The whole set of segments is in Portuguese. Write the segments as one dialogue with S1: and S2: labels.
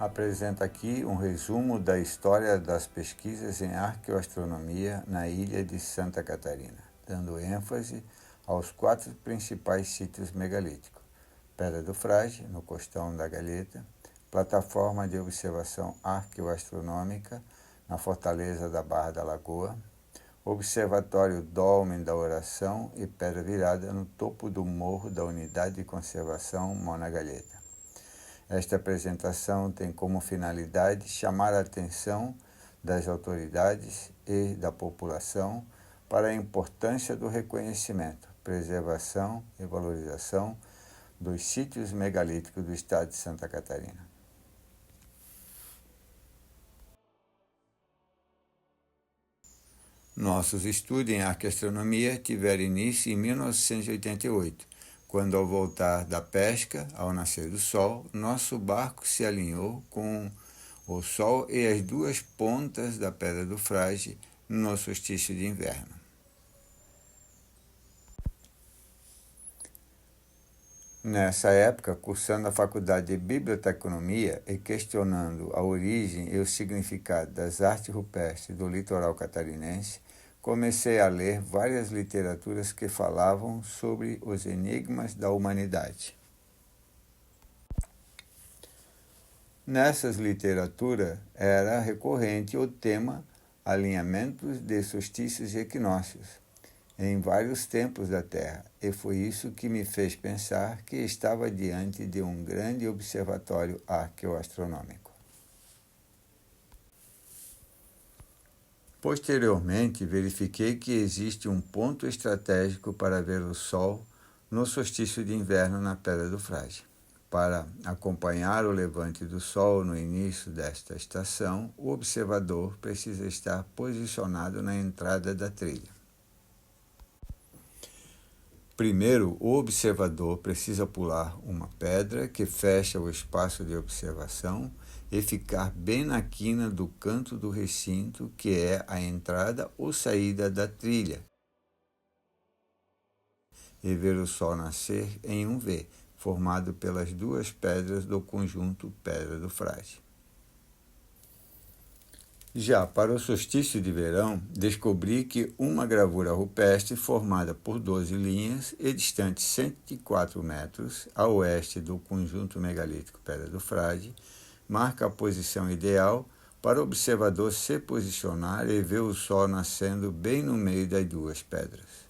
S1: Apresenta aqui um resumo da história das pesquisas em arqueoastronomia na ilha de Santa Catarina, dando ênfase aos 4 principais sítios megalíticos: Pedra do Frade, no costão da Galheta, plataforma de observação arqueoastronômica na fortaleza da Barra da Lagoa, observatório Dolmen da Oração e Pedra Virada no topo do morro da Unidade de Conservação Mona Galheta. Esta apresentação tem como finalidade chamar a atenção das autoridades e da população para a importância do reconhecimento, preservação e valorização dos sítios megalíticos do estado de Santa Catarina. Nossos estudos em arqueoastronomia tiveram início em 1988, quando, ao voltar da pesca, ao nascer do sol, nosso barco se alinhou com o sol e as 2 pontas da Pedra do Frade no solstício de inverno. Nessa época, cursando a Faculdade de Biblioteconomia e questionando a origem e o significado das artes rupestres do litoral catarinense, comecei a ler várias literaturas que falavam sobre os enigmas da humanidade. Nessas literaturas era recorrente o tema alinhamentos de solstícios e equinócios em vários tempos da Terra, e foi isso que me fez pensar que estava diante de um grande observatório arqueoastronômico. Posteriormente, verifiquei que existe um ponto estratégico para ver o Sol no solstício de inverno na Pedra do Frade. Para acompanhar o levante do Sol no início desta estação, o observador precisa estar posicionado na entrada da trilha. Primeiro, o observador precisa pular uma pedra que fecha o espaço de observação e ficar bem na quina do canto do recinto, que é a entrada ou saída da trilha, e ver o Sol nascer em um V, formado pelas 2 pedras do conjunto Pedra do Frade. Já para o solstício de verão, descobri que uma gravura rupestre formada por 12 linhas e distante 104 metros a oeste do conjunto megalítico Pedra do Frade marca a posição ideal para o observador se posicionar e ver o Sol nascendo bem no meio das 2 pedras.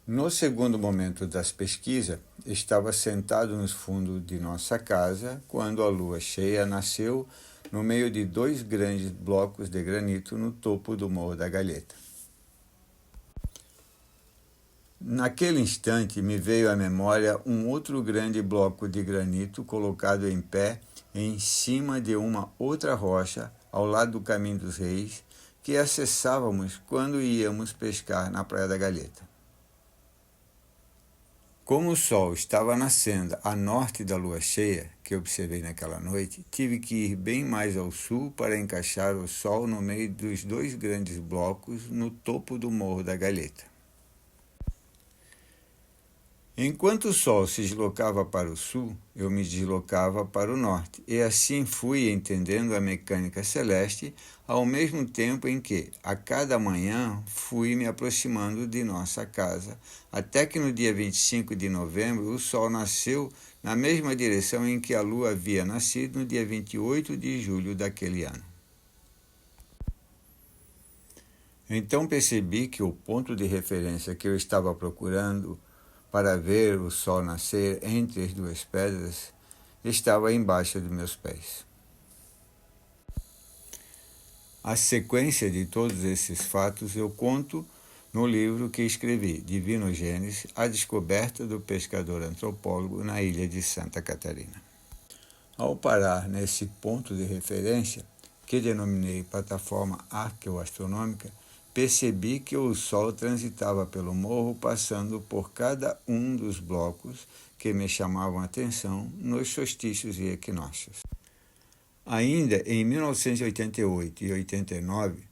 S1: No segundo momento das pesquisas, estava sentado nos fundos de nossa casa quando a lua cheia nasceu no meio de 2 grandes blocos de granito no topo do Morro da Galheta. Naquele instante me veio à memória um outro grande bloco de granito colocado em pé em cima de uma outra rocha ao lado do Caminho dos Reis que acessávamos quando íamos pescar na Praia da Galheta. Como o Sol estava nascendo a norte da lua cheia, que observei naquela noite, tive que ir bem mais ao sul para encaixar o Sol no meio dos 2 grandes blocos no topo do Morro da Galheta. Enquanto o Sol se deslocava para o sul, eu me deslocava para o norte, e assim fui entendendo a mecânica celeste, ao mesmo tempo em que, a cada manhã, fui me aproximando de nossa casa, até que no dia 25 de novembro o Sol nasceu na mesma direção em que a Lua havia nascido no dia 28 de julho daquele ano. Então percebi que o ponto de referência que eu estava procurando para ver o Sol nascer entre as 2 pedras estava embaixo dos meus pés. A sequência de todos esses fatos eu conto no livro que escrevi, Divino Gênesis, a descoberta do pescador antropólogo na ilha de Santa Catarina. Ao parar nesse ponto de referência, que denominei plataforma arqueoastronômica, percebi que o Sol transitava pelo morro passando por cada um dos blocos que me chamavam a atenção nos solstícios e equinócios. Ainda em 1988 e 89,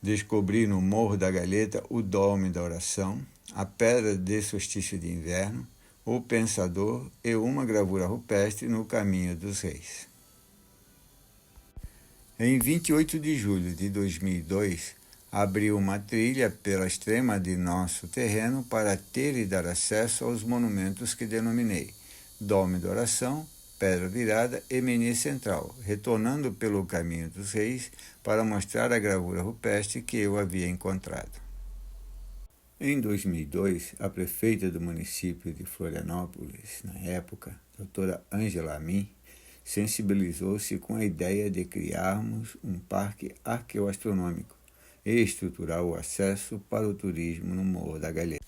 S1: descobri no Morro da Galheta o Dolmen da Oração, a Pedra de Solstício de Inverno, o Pensador e uma gravura rupestre no Caminho dos Reis. Em 28 de julho de 2002, abriu uma trilha pela extrema de nosso terreno para ter e dar acesso aos monumentos que denominei Dome da Oração, Pedra Virada e Meni Central, retornando pelo Caminho dos Reis para mostrar a gravura rupestre que eu havia encontrado. Em 2002, a prefeita do município de Florianópolis, na época, doutora Ângela Amin, sensibilizou-se com a ideia de criarmos um parque arqueoastronômico e estruturar o acesso para o turismo no Morro da Galheta.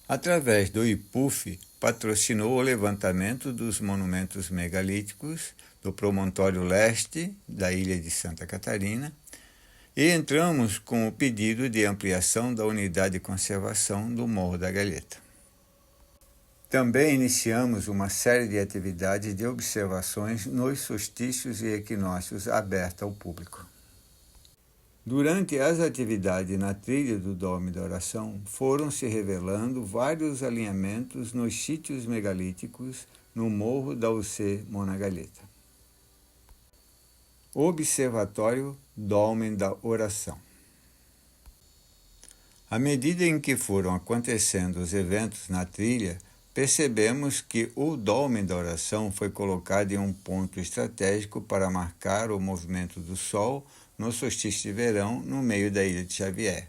S1: Através do IPUF, patrocinou o levantamento dos monumentos megalíticos do promontório leste da ilha de Santa Catarina e entramos com o pedido de ampliação da unidade de conservação do Morro da Galheta. Também iniciamos uma série de atividades de observações nos solstícios e equinócios aberta ao público. Durante as atividades na trilha do Dome da Oração, foram se revelando vários alinhamentos nos sítios megalíticos no Morro da UC Mona Galheta. Observatório Dome da Oração. À medida em que foram acontecendo os eventos na trilha, percebemos que o Dome da Oração foi colocado em um ponto estratégico para marcar o movimento do Sol no solstício de verão no meio da Ilha de Xavier,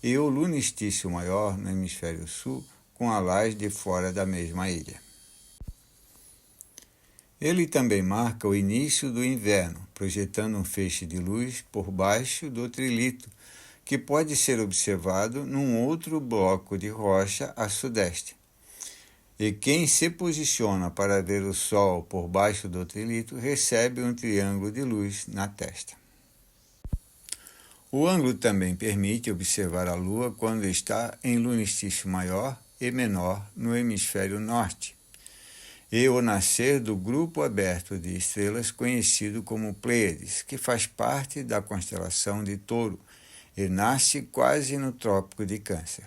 S1: e o lunistício maior no hemisfério sul com a laje de fora da mesma ilha. Ele também marca o início do inverno, projetando um feixe de luz por baixo do trilito, que pode ser observado num outro bloco de rocha a sudeste. E quem se posiciona para ver o Sol por baixo do trilito recebe um triângulo de luz na testa. O ângulo também permite observar a Lua quando está em lunistício maior e menor no hemisfério norte, e o nascer do grupo aberto de estrelas conhecido como Pleiades, que faz parte da constelação de Touro e nasce quase no Trópico de Câncer.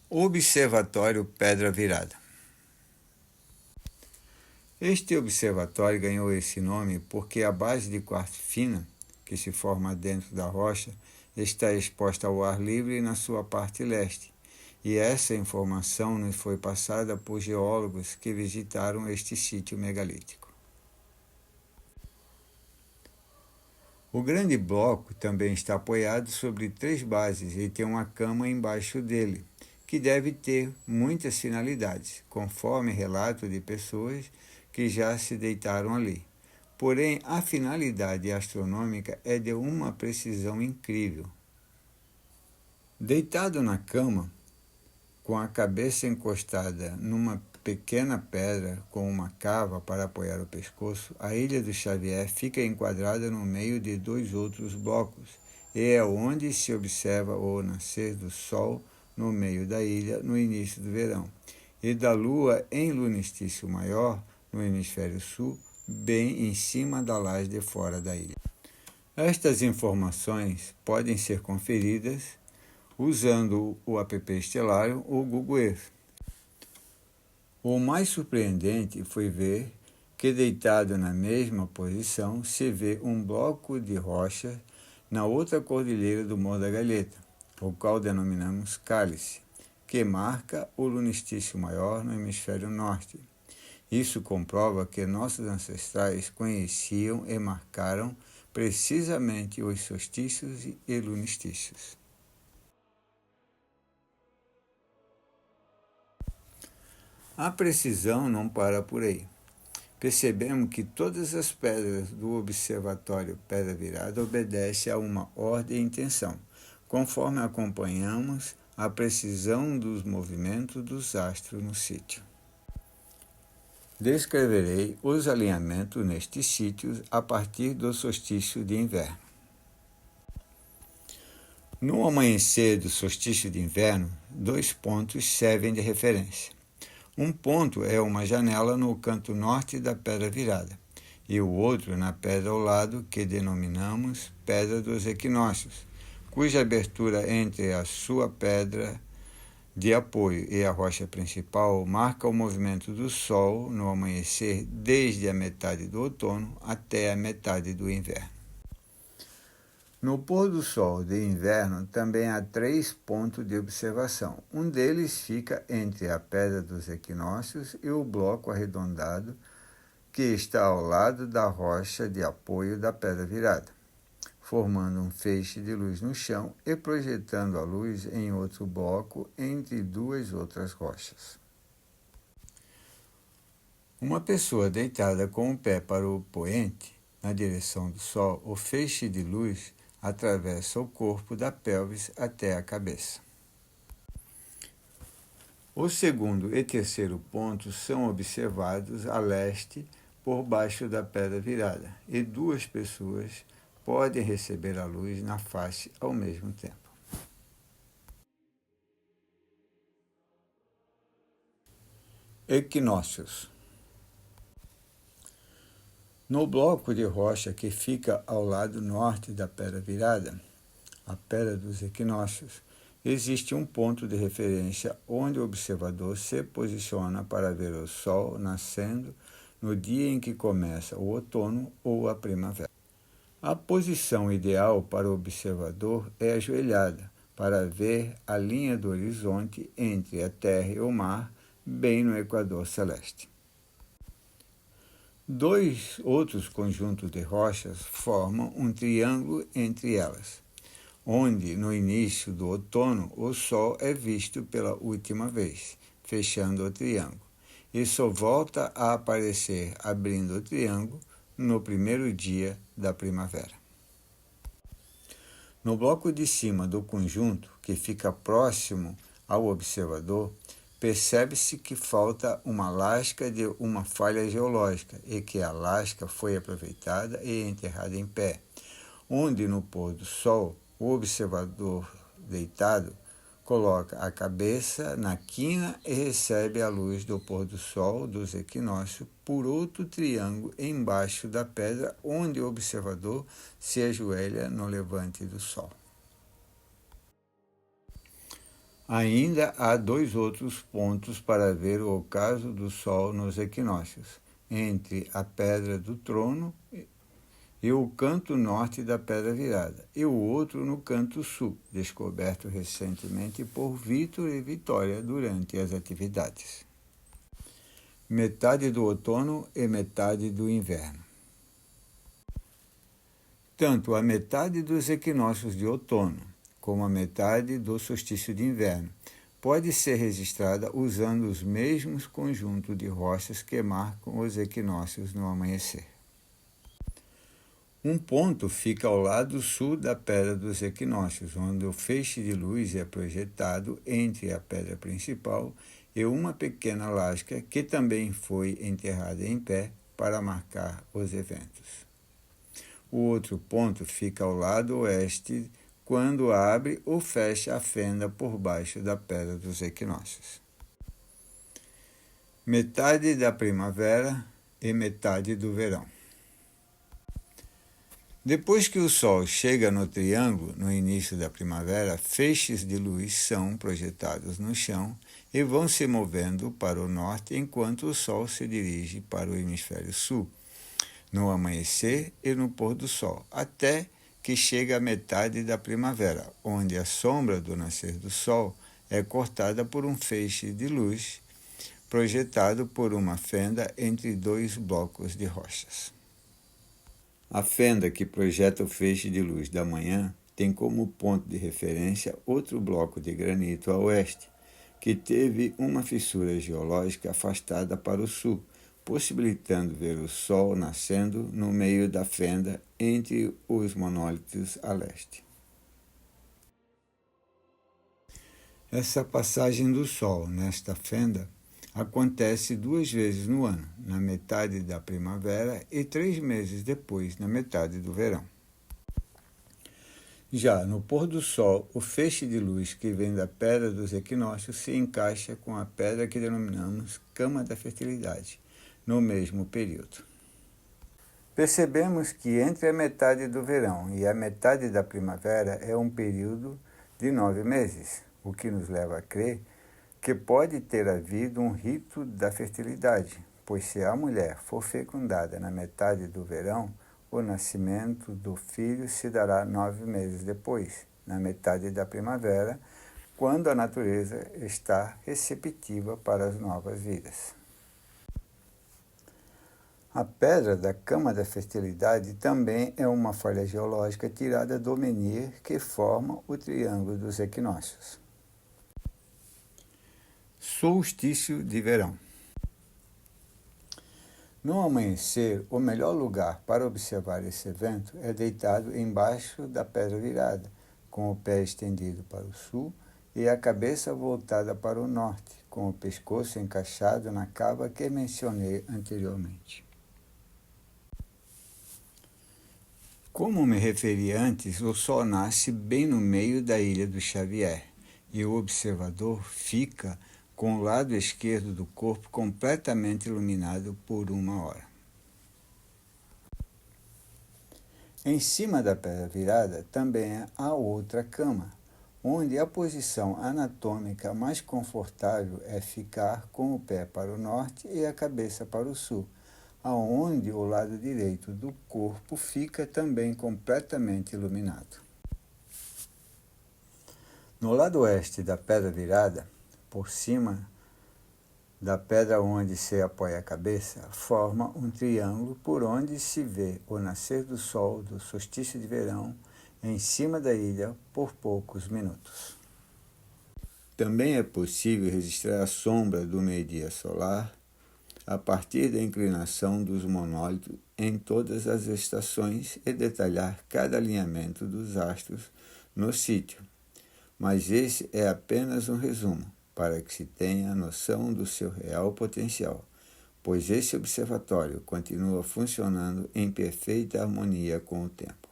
S1: Observatório Pedra Virada. Este observatório ganhou esse nome porque a base de quartzo fina, que se forma dentro da rocha, está exposta ao ar livre na sua parte leste, e essa informação nos foi passada por geólogos que visitaram este sítio megalítico. O grande bloco também está apoiado sobre 3 bases e tem uma cama embaixo dele, que deve ter muitas finalidades, conforme relato de pessoas que já se deitaram ali. Porém, a finalidade astronômica é de uma precisão incrível. Deitado na cama, com a cabeça encostada numa pequena pedra com uma cava para apoiar o pescoço, a Ilha do Xavier fica enquadrada no meio de 2 outros blocos, e é onde se observa o nascer do Sol no meio da ilha no início do verão, e da Lua em lunistício maior no hemisfério sul, bem em cima da laje de fora da ilha. Estas informações podem ser conferidas usando o app Stellarium ou Google Earth. O mais surpreendente foi ver que, deitado na mesma posição, se vê um bloco de rocha na outra cordilheira do Morro da Galheta, o qual denominamos Cálice, que marca o lunistício maior no hemisfério norte. Isso comprova que nossos ancestrais conheciam e marcaram precisamente os solstícios e lunistícios. A precisão não para por aí. Percebemos que todas as pedras do observatório Pedra Virada obedecem a uma ordem e intenção, conforme acompanhamos a precisão dos movimentos dos astros no sítio. Descreverei os alinhamentos nestes sítios a partir do solstício de inverno. No amanhecer do solstício de inverno, 2 pontos servem de referência. Um ponto é uma janela no canto norte da Pedra Virada, e o outro na pedra ao lado, que denominamos Pedra dos Equinócios, cuja abertura entre a sua pedra de apoio e a rocha principal marca o movimento do Sol no amanhecer desde a metade do outono até a metade do inverno. No pôr do sol de inverno também há 3 pontos de observação. Um deles fica entre a pedra dos equinócios e o bloco arredondado que está ao lado da rocha de apoio da pedra virada, formando um feixe de luz no chão e projetando a luz em outro bloco entre 2 outras rochas. Uma pessoa deitada com o pé para o poente, na direção do sol, o feixe de luz atravessa o corpo da pelvis até a cabeça. O segundo e terceiro pontos são observados a leste por baixo da pedra virada, e 2 pessoas podem receber a luz na face ao mesmo tempo. Equinócios. No bloco de rocha que fica ao lado norte da pedra virada, a pedra dos equinócios, existe um ponto de referência onde o observador se posiciona para ver o Sol nascendo no dia em que começa o outono ou a primavera. A posição ideal para o observador é ajoelhada, para ver a linha do horizonte entre a Terra e o mar, bem no equador celeste. 2 outros conjuntos de rochas formam um triângulo entre elas, onde, no início do outono, o Sol é visto pela última vez, fechando o triângulo, e só volta a aparecer abrindo o triângulo no primeiro dia da primavera. No bloco de cima do conjunto, que fica próximo ao observador, percebe-se que falta uma lasca de uma falha geológica e que a lasca foi aproveitada e enterrada em pé, onde no pôr do sol o observador deitado coloca a cabeça na quina e recebe a luz do pôr do sol dos equinócios por outro triângulo embaixo da pedra onde o observador se ajoelha no levante do sol. Ainda há 2 outros pontos para ver o ocaso do Sol nos equinócios, entre a pedra do trono e o canto norte da pedra virada, e o outro no canto sul, descoberto recentemente por Vitor e Vitória durante as atividades. Metade do outono e metade do inverno. Tanto a metade dos equinócios de outono como a metade do solstício de inverno pode ser registrada usando os mesmos conjuntos de rochas que marcam os equinócios no amanhecer. Um ponto fica ao lado sul da pedra dos equinócios, onde o feixe de luz é projetado entre a pedra principal e uma pequena lasca que também foi enterrada em pé para marcar os eventos. O outro ponto fica ao lado oeste, quando abre ou fecha a fenda por baixo da pedra dos equinócios. Metade da primavera e metade do verão. Depois que o Sol chega no triângulo, no início da primavera, feixes de luz são projetados no chão e vão se movendo para o norte enquanto o Sol se dirige para o hemisfério sul, no amanhecer e no pôr do Sol, até que chega a metade da primavera, onde a sombra do nascer do Sol é cortada por um feixe de luz projetado por uma fenda entre 2 blocos de rochas. A fenda que projeta o feixe de luz da manhã tem como ponto de referência outro bloco de granito a oeste, que teve uma fissura geológica afastada para o sul, possibilitando ver o Sol nascendo no meio da fenda entre os monólitos a leste. Essa passagem do Sol nesta fenda acontece 2 vezes no ano, na metade da primavera e 3 meses depois, na metade do verão. Já no pôr do sol, o feixe de luz que vem da pedra dos equinócios se encaixa com a pedra que denominamos cama da fertilidade, no mesmo período. Percebemos que entre a metade do verão e a metade da primavera é um período de 9 meses, o que nos leva a crer que pode ter havido um rito da fertilidade, pois se a mulher for fecundada na metade do verão, o nascimento do filho se dará 9 meses depois, na metade da primavera, quando a natureza está receptiva para as novas vidas. A pedra da cama da fertilidade também é uma falha geológica tirada do menhir que forma o triângulo dos equinócios. Solstício de verão. No amanhecer, o melhor lugar para observar esse evento é deitado embaixo da pedra virada, com o pé estendido para o sul e a cabeça voltada para o norte, com o pescoço encaixado na cava que mencionei anteriormente. Como me referi antes, o Sol nasce bem no meio da Ilha do Xavier e o observador fica com o lado esquerdo do corpo completamente iluminado por 1 hora. Em cima da pedra virada também há outra cama, onde a posição anatômica mais confortável é ficar com o pé para o norte e a cabeça para o sul, aonde o lado direito do corpo fica também completamente iluminado. No lado oeste da pedra virada, por cima da pedra onde se apoia a cabeça, forma um triângulo por onde se vê o nascer do sol do solstício de verão em cima da ilha por poucos minutos. Também é possível registrar a sombra do meio-dia solar a partir da inclinação dos monólitos em todas as estações e detalhar cada alinhamento dos astros no sítio. Mas esse é apenas um resumo, para que se tenha noção do seu real potencial, pois esse observatório continua funcionando em perfeita harmonia com o tempo.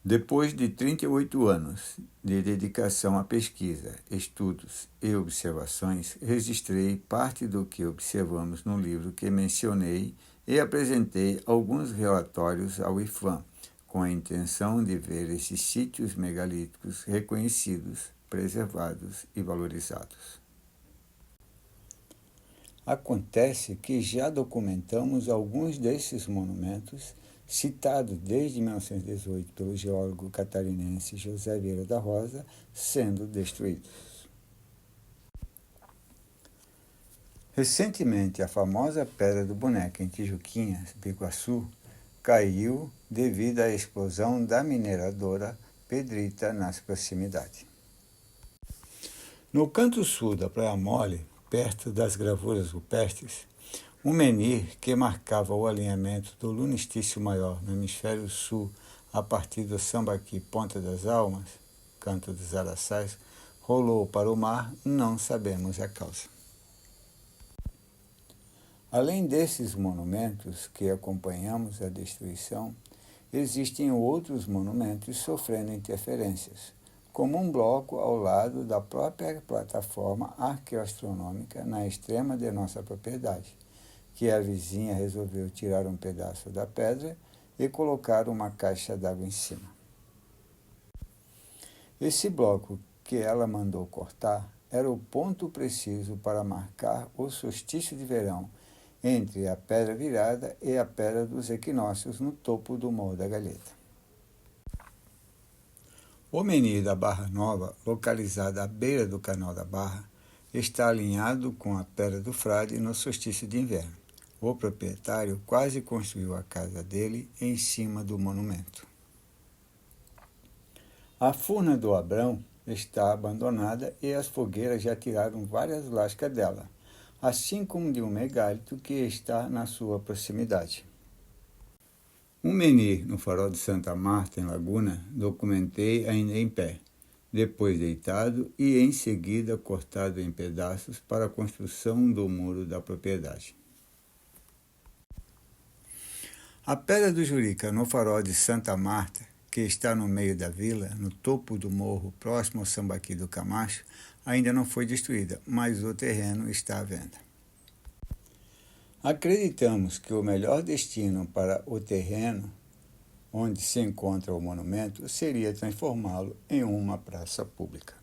S1: Depois de 38 anos de dedicação à pesquisa, estudos e observações, registrei parte do que observamos no livro que mencionei e apresentei alguns relatórios ao IFAM, com a intenção de ver esses sítios megalíticos reconhecidos, preservados e valorizados. Acontece que já documentamos alguns desses monumentos citados desde 1918 pelo geólogo catarinense José Vieira da Rosa, sendo destruídos. Recentemente, a famosa Pedra do Boneco em Tijuquinhas, Biguaçu, caiu devido à explosão da mineradora Pedrita nas proximidades. No canto sul da Praia Mole, perto das gravuras rupestres, um menhir que marcava o alinhamento do lunistício maior no hemisfério sul a partir do Sambaqui Ponta das Almas, Canto dos Araçás, rolou para o mar, não sabemos a causa. Além desses monumentos que acompanhamos a destruição, existem outros monumentos sofrendo interferências, como um bloco ao lado da própria plataforma arqueoastronômica na extrema de nossa propriedade, que a vizinha resolveu tirar um pedaço da pedra e colocar uma caixa d'água em cima. Esse bloco que ela mandou cortar era o ponto preciso para marcar o solstício de verão entre a pedra virada e a pedra dos equinócios no topo do Morro da Galheta. O menhir da Barra Nova, localizado à beira do Canal da Barra, está alinhado com a Pedra do Frade no solstício de inverno. O proprietário quase construiu a casa dele em cima do monumento. A Furna do Abrão está abandonada e as fogueiras já tiraram várias lascas dela, assim como de um megálito que está na sua proximidade. Um menhir no Farol de Santa Marta, em Laguna, documentei ainda em pé, depois deitado e em seguida cortado em pedaços para a construção do muro da propriedade. A Pedra do Jurica, no Farol de Santa Marta, que está no meio da vila, no topo do morro próximo ao Sambaqui do Camacho, ainda não foi destruída, mas o terreno está à venda. Acreditamos que o melhor destino para o terreno onde se encontra o monumento seria transformá-lo em uma praça pública.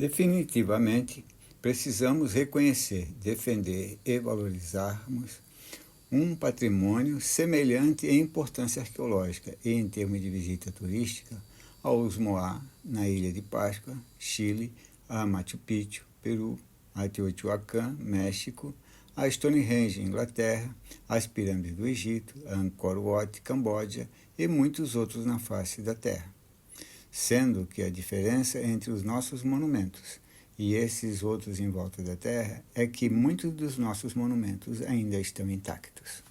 S1: Definitivamente, precisamos reconhecer, defender e valorizarmos um patrimônio semelhante em importância arqueológica e em termos de visita turística aos Moá, na Ilha de Páscoa, Chile, a Machu Picchu, Peru, a Teotihuacan, México, a Stonehenge, Inglaterra, as pirâmides do Egito, a Angkor Wat, Camboja e muitos outros na face da Terra. Sendo que a diferença entre os nossos monumentos e esses outros em volta da Terra é que muitos dos nossos monumentos ainda estão intactos.